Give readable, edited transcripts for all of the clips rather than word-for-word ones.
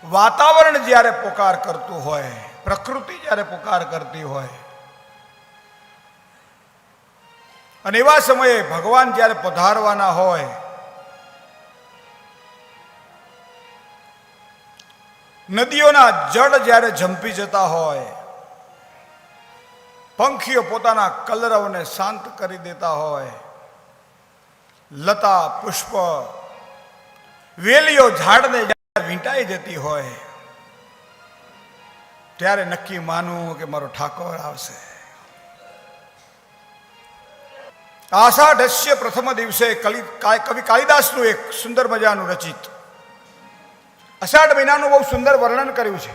વાતાવરણ જ્યારે પોકાર કરતું હોય, પ્રકૃતિ જ્યારે પોકાર કરતી હોય, અને એવા સમયે ભગવાન જ્યારે પધારવાના હોય, નદીઓના જળ જ્યારે ઝંપી જતા હોય, પંખીઓ પોતાના કલરવને શાંત કરી દેતા હોય, લતા પુષ્પ વેલીઓ ઝાડને જ્યારે વીંટાઈ જતી હોય, ત્યારે નક્કી માનવું કે મારો ઠાકોર આવશે. આષાઢસ્ય પ્રથમ દિવસે કવિ કાલિદાસનું એક સુંદર મજાનું રચિત અષાઢ મહિનાનું બહુ સુંદર વર્ણન કર્યું છે.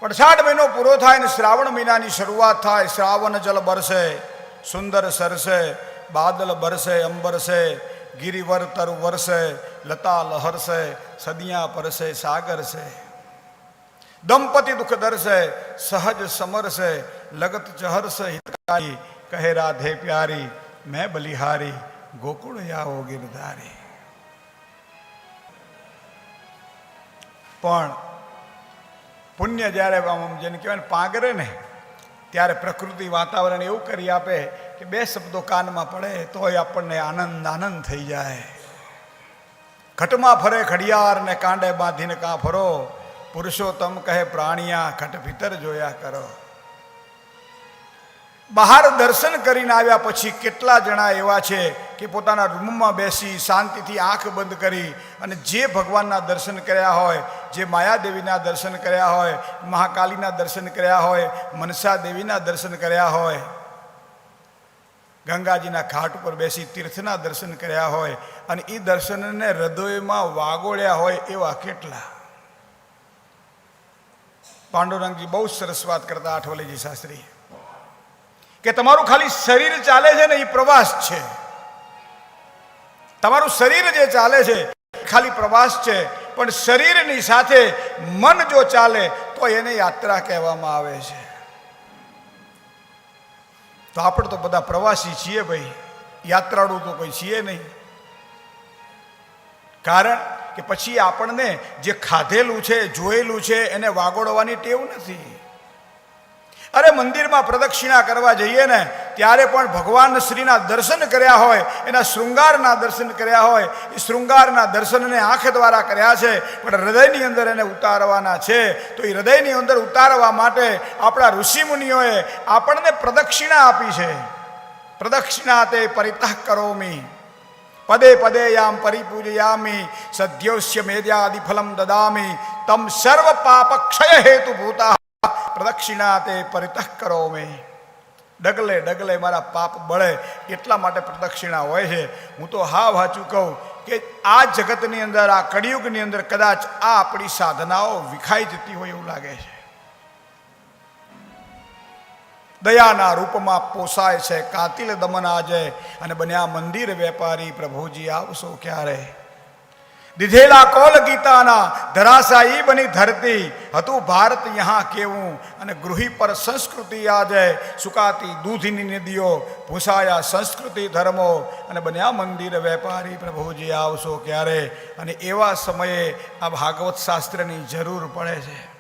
પણ અષાઢ મહિનો પૂરો થાય ને શ્રાવણ મહિનાની શરૂઆત થાય. શ્રાવણ જલ બરસે સુંદર સરસે, બાદલ બરસે અંબરસે, ગિરિવર તરુ વરસે, લતા લહરસે, સદિયા પરસે સાગર છે. દંપતિ દુઃખ દર્શે, સહજ સમરસે, લગત ચહરસે હિતકારી, કહે રાધે પ્યારી, મેં બલિહારી, ગોકુળ આવો ગિરધારી. પણ પુણ્ય જ્યારે જેને કહેવાય ને પાંગરે ને, ત્યારે પ્રકૃતિ વાતાવરણ એવું કરી આપે કે બે શબ્દો કાનમાં પડે તોય આપણને આનંદ આનંદ થઈ જાય. ઘટમાં ફરે ઘડિયાળ ને કાંડે બાંધીને કાં ફરો, પુરુષોત્તમ કહે પ્રાણિયા ઘટ ભીતર જોયા કરો. બહાર દર્શન કરીને આવ્યા પછી કેટલા જણા એવા છે કે પોતાના રૂમમાં બેસી શાંતિથી આંખ બંધ કરી અને જે ભગવાનના દર્શન કર્યા હોય, જે માયાદેવીના દર્શન કર્યા હોય, મહાકાલીના દર્શન કર્યા હોય, મનસા દેવીના દર્શન કર્યા હોય, ગંગાજીના ઘાટ ઉપર બેસી તીર્થના દર્શન કર્યા હોય અને એ દર્શનને હૃદયમાં વાગોળ્યા હોય એવા કેટલા. પાંડુરંગજી બહુ સરસ વાત કરતા આઠવલેજી શાસ્ત્રી કે તમારું ખાલી શરીર ચાલે છે ને એ પ્રવાસ છે. તમારું શરીર જે ચાલે છે ખાલી પ્રવાસ છે, પણ શરીરની સાથે મન જો ચાલે તો એને યાત્રા કહેવામાં આવે છે. તો આપણે તો બધા પ્રવાસી છીએ ભાઈ, યાત્રાળુ તો કોઈ છીએ નહીં. કારણ કે પછી આપણને જે ખાધેલું છે, જોયેલું છે એને વાગોળવાની ટેવ નથી. અરે મંદિરમાં પ્રદક્ષિણા કરવા જઈએ ને ત્યારે પણ ભગવાન શ્રીના દર્શન કર્યા હોય, એના શૃંગારના દર્શન કર્યા હોય, એ શૃંગારના દર્શનને આંખ દ્વારા કર્યા છે, પણ હૃદયની અંદર એને ઉતારવાના છે. તો એ હૃદયની અંદર ઉતારવા માટે આપણા ઋષિમુનિઓએ આપણને પ્રદક્ષિણા આપી છે. પ્રદક્ષિણા તે પરિતઃ કરોમી, પદે પદે યામ પરિપૂજયામી, સદ્યોસ્ય મેદ્યાદિ ફલમ દદામી, તમ સર્વ પાપ ક્ષય હેતુ ભૂતા પ્રદક્ષિણા તે પરિતઃ કરો મેં. ડગલે ડગલે મારા પાપ બળે એટલા માટે પ્રદક્ષિણા હોય છે. હું તો હા વાંચું કહું કે આ જગતની અંદર, આ કળિયુગની અંદર કદાચ આ આપણી સાધનાઓ વિખાઈ જતી હોય એવું લાગે છે. દયાના રૂપમાં પોસાય છે કાતિલ દમન આજે, અને બન્યા મંદિર વેપારી, પ્રભુજી આવશો ક્યારે. દીધેલા કોલ ગીતાના ધરાશાયી બની ધરતી, હતું ભારત યહાં કેવું, અને ગૃહી પર સંસ્કૃતિ આજે, સુકાતી દૂધની નદીઓ, ભૂસાયા સંસ્કૃતિ ધર્મો, અને બન્યા મંદિર વેપારી, પ્રભુજી આવશો ક્યારે. અને એવા સમયે આ ભાગવત શાસ્ત્રની જરૂર પડે છે.